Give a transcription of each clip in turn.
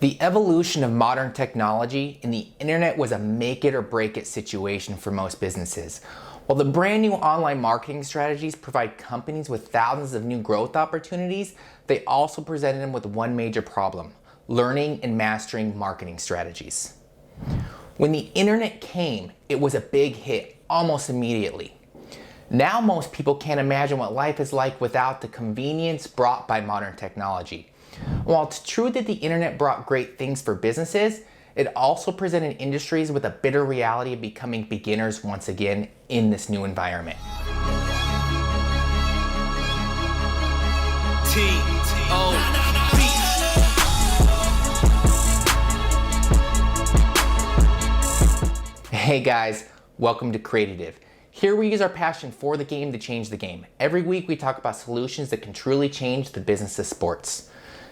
The evolution of modern technology and the internet was a make it or break it situation for most businesses. While the brand new online marketing strategies provide companies with thousands of new growth opportunities, they also presented them with one major problem: learning and mastering marketing strategies. When the internet came, it was a big hit almost immediately. Now most people can't imagine what life is like without the convenience brought by modern technology. While it's true that the internet brought great things for businesses, it also presented industries with a bitter reality of becoming beginners once again in this new environment. Hey guys, welcome to Creatitive. Here we use our passion for the game to change the game. Every week we talk about solutions that can truly change the business of sports.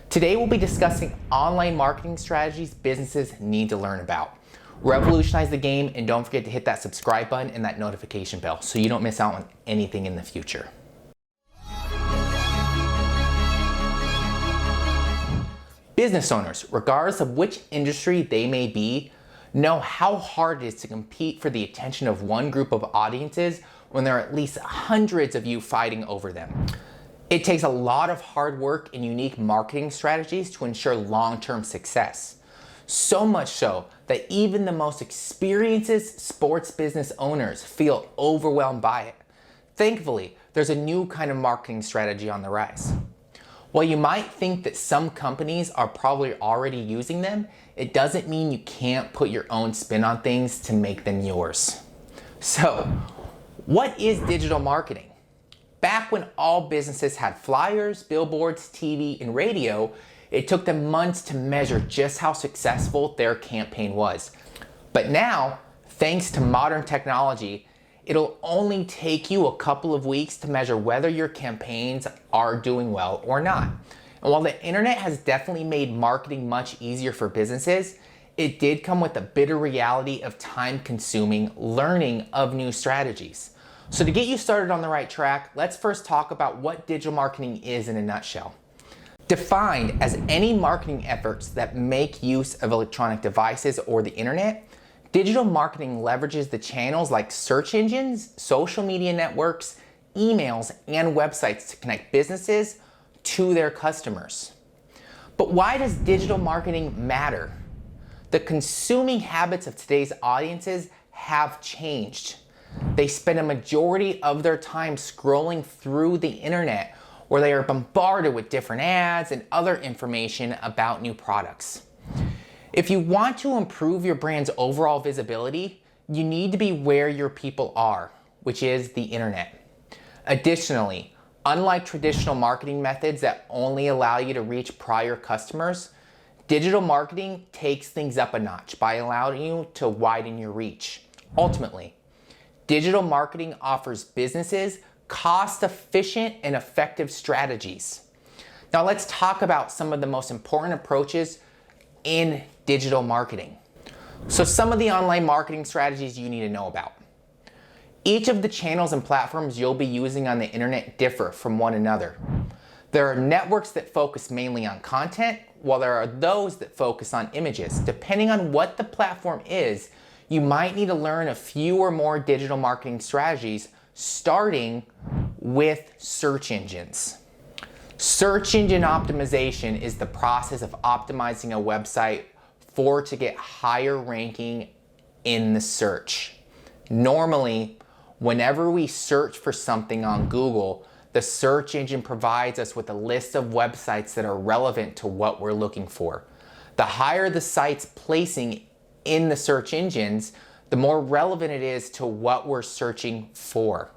Today we'll be discussing online marketing strategies businesses need to learn about. Revolutionize the game, and don't forget to hit that subscribe button and that notification bell so you don't miss out on anything in the future. Business owners, regardless of which industry they may be, know how hard it is to compete for the attention of one group of audiences when there are at least hundreds of you fighting over them. It takes a lot of hard work and unique marketing strategies to ensure long-term success. So much so that even the most experienced sports business owners feel overwhelmed by it. Thankfully, there's a new kind of marketing strategy on the rise. While you might think that some companies are probably already using them, it doesn't mean you can't put your own spin on things to make them yours. So, what is digital marketing? Back when all businesses had flyers, billboards, TV, and radio, it took them months to measure just how successful their campaign was. But now, thanks to modern technology, it'll only take you a couple of weeks to measure whether your campaigns are doing well or not. And while the internet has definitely made marketing much easier for businesses, it did come with the bitter reality of time-consuming learning of new strategies. So to get you started on the right track, let's first talk about what digital marketing is in a nutshell. Defined as any marketing efforts that make use of electronic devices or the internet, digital marketing leverages the channels like search engines, social media networks, emails, and websites to connect businesses to their customers. But why does digital marketing matter? The consuming habits of today's audiences have changed. They spend a majority of their time scrolling through the internet, where they are bombarded with different ads and other information about new products. If you want to improve your brand's overall visibility, you need to be where your people are, which is the internet. Additionally, unlike traditional marketing methods that only allow you to reach prior customers, digital marketing takes things up a notch by allowing you to widen your reach. Ultimately, digital marketing offers businesses cost-efficient and effective strategies. Now let's talk about some of the most important approaches in digital marketing. So some of the online marketing strategies you need to know about. Each of the channels and platforms you'll be using on the internet differ from one another. There are networks that focus mainly on content, while there are those that focus on images. Depending on what the platform is, you might need to learn a few or more digital marketing strategies, starting with search engines. Search engine optimization is the process of optimizing a website to get higher ranking in the search. Normally, whenever we search for something on Google, the search engine provides us with a list of websites that are relevant to what we're looking for. The higher the site's placing in the search engines, the more relevant it is to what we're searching for.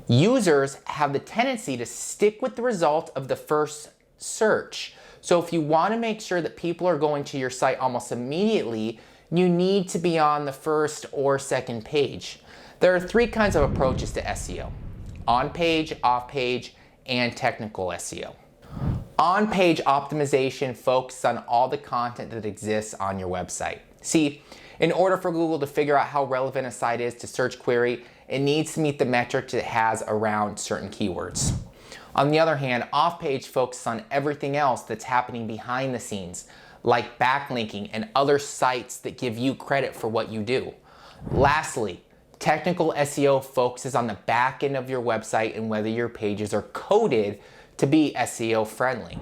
Users have the tendency to stick with the result of the first search. So if you want to make sure that people are going to your site almost immediately, you need to be on the first or second page. There are three kinds of approaches to SEO: on-page, off-page, and technical SEO. On-page optimization focuses on all the content that exists on your website. See, in order for Google to figure out how relevant a site is to search query, it needs to meet the metrics it has around certain keywords. On the other hand, off-page focuses on everything else that's happening behind the scenes, like backlinking and other sites that give you credit for what you do. Lastly, technical SEO focuses on the back end of your website and whether your pages are coded to be SEO friendly.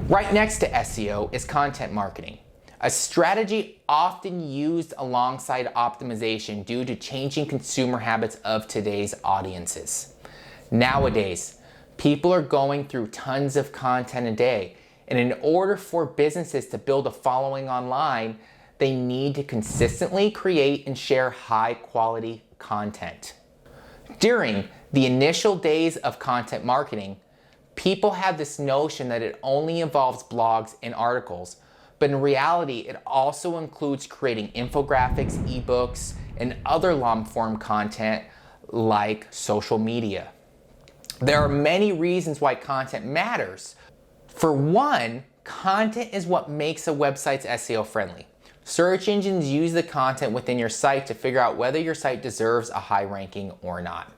Right next to SEO is content marketing, a strategy often used alongside optimization due to changing consumer habits of today's audiences. Nowadays, people are going through tons of content a day, and in order for businesses to build a following online, they need to consistently create and share high quality content. During the initial days of content marketing, people had this notion that it only involves blogs and articles, but in reality, it also includes creating infographics, ebooks, and other long-form content like social media. There are many reasons why content matters. For one, content is what makes a website's SEO friendly. Search engines use the content within your site to figure out whether your site deserves a high ranking or not.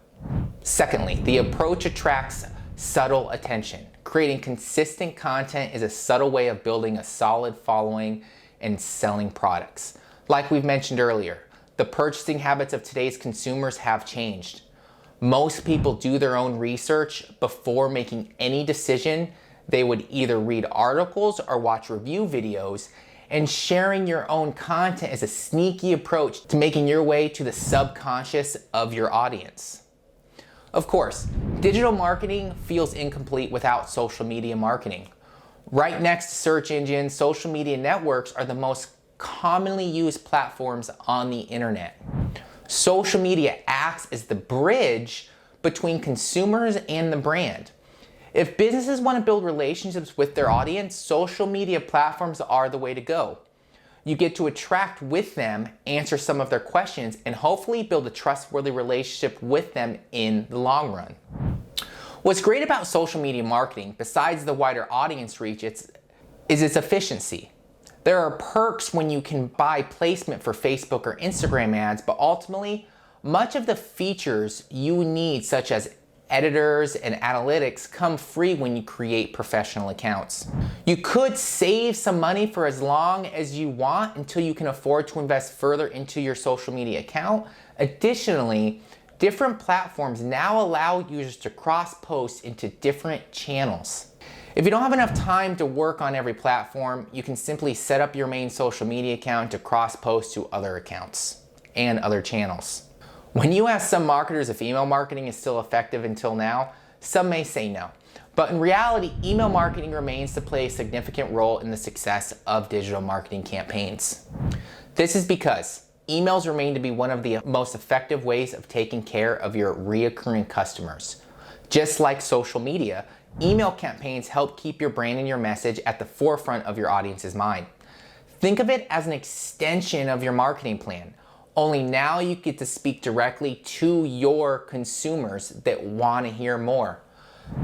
Secondly, the approach attracts subtle attention. Creating consistent content is a subtle way of building a solid following and selling products. Like we've mentioned earlier, the purchasing habits of today's consumers have changed. Most people do their own research before making any decision. They would either read articles or watch review videos, and sharing your own content is a sneaky approach to making your way to the subconscious of your audience. Of course, digital marketing feels incomplete without social media marketing. Right next to search engines, social media networks are the most commonly used platforms on the internet. Social media acts as the bridge between consumers and the brand. If businesses want to build relationships with their audience, social media platforms are the way to go. You get to attract with them, answer some of their questions, and hopefully build a trustworthy relationship with them in the long run. What's great about social media marketing, besides the wider audience reach, is its efficiency. There are perks when you can buy placement for Facebook or Instagram ads, but ultimately, much of the features you need, such as editors and analytics, come free when you create professional accounts. You could save some money for as long as you want until you can afford to invest further into your social media account. Additionally, different platforms now allow users to cross-post into different channels. If you don't have enough time to work on every platform, you can simply set up your main social media account to cross-post to other accounts and other channels. When you ask some marketers if email marketing is still effective until now, some may say no. But in reality, email marketing remains to play a significant role in the success of digital marketing campaigns. This is because emails remain to be one of the most effective ways of taking care of your reoccurring customers. Just like social media, email campaigns help keep your brand and your message at the forefront of your audience's mind. Think of it as an extension of your marketing plan. Only now you get to speak directly to your consumers that want to hear more.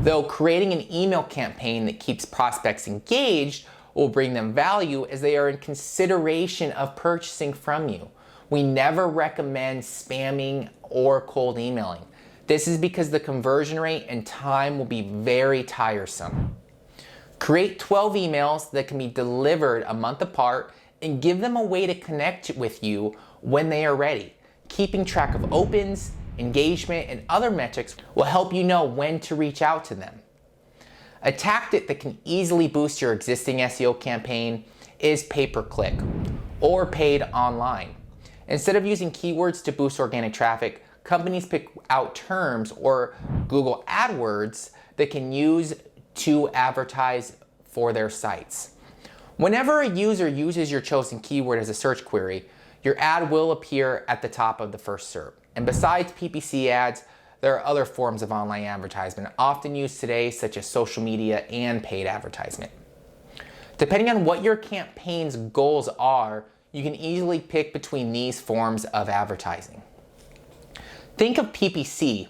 Though creating an email campaign that keeps prospects engaged will bring them value as they are in consideration of purchasing from you. We never recommend spamming or cold emailing. This is because the conversion rate and time will be very tiresome. Create 12 emails that can be delivered a month apart and give them a way to connect with you when they are ready. Keeping track of opens, engagement, and other metrics will help you know when to reach out to them. A tactic that can easily boost your existing SEO campaign is pay-per-click or paid online. Instead of using keywords to boost organic traffic, companies pick out terms or Google AdWords that can use to advertise for their sites. Whenever a user uses your chosen keyword as a search query, your ad will appear at the top of the first SERP. And besides PPC ads, there are other forms of online advertisement often used today, such as social media and paid advertisement. Depending on what your campaign's goals are, you can easily pick between these forms of advertising. Think of PPC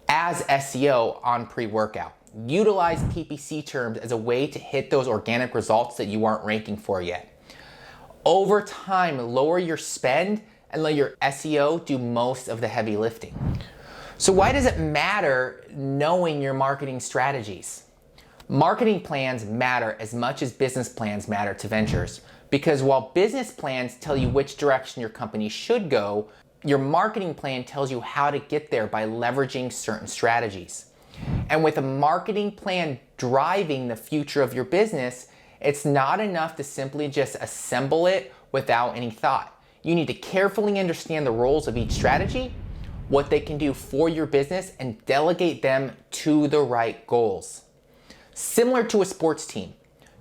as SEO on pre-workout. Utilize PPC terms as a way to hit those organic results that you aren't ranking for yet. Over time, lower your spend and let your SEO do most of the heavy lifting. So why does it matter knowing your marketing strategies? Marketing plans matter as much as business plans matter to ventures, because while business plans tell you which direction your company should go, your marketing plan tells you how to get there by leveraging certain strategies. And with a marketing plan driving the future of your business, it's not enough to simply just assemble it without any thought. You need to carefully understand the roles of each strategy, what they can do for your business, and delegate them to the right goals. Similar to a sports team,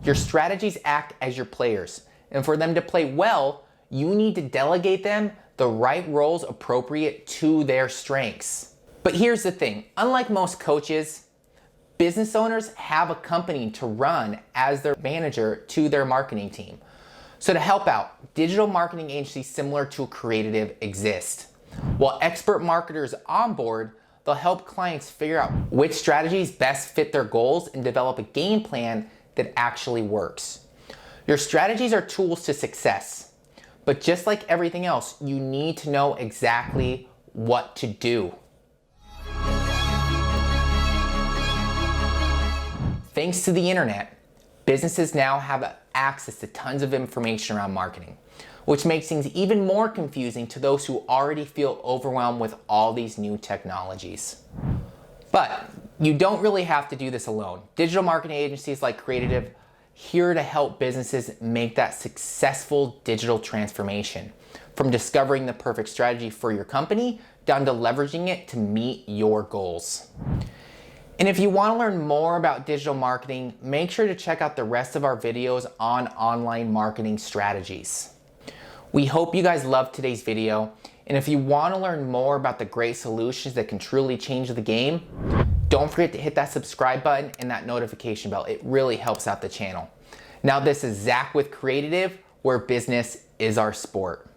your strategies act as your players, and for them to play well, you need to delegate them the right roles appropriate to their strengths. But here's the thing, unlike most coaches, business owners have a company to run as their manager to their marketing team. So to help out, digital marketing agencies similar to Creative exist. While expert marketers onboard, they'll help clients figure out which strategies best fit their goals and develop a game plan that actually works. Your strategies are tools to success, but just like everything else, you need to know exactly what to do. Thanks to the internet, businesses now have access to tons of information around marketing, which makes things even more confusing to those who already feel overwhelmed with all these new technologies. But you don't really have to do this alone. Digital marketing agencies like Creative here to help businesses make that successful digital transformation, from discovering the perfect strategy for your company down to leveraging it to meet your goals. And if you want to learn more about digital marketing, make sure to check out the rest of our videos on online marketing strategies. We hope you guys loved today's video, and if you want to learn more about the great solutions that can truly change the game, don't forget to hit that subscribe button and that notification bell. It really helps out the channel. Now this is Zach with Creative, where business is our sport.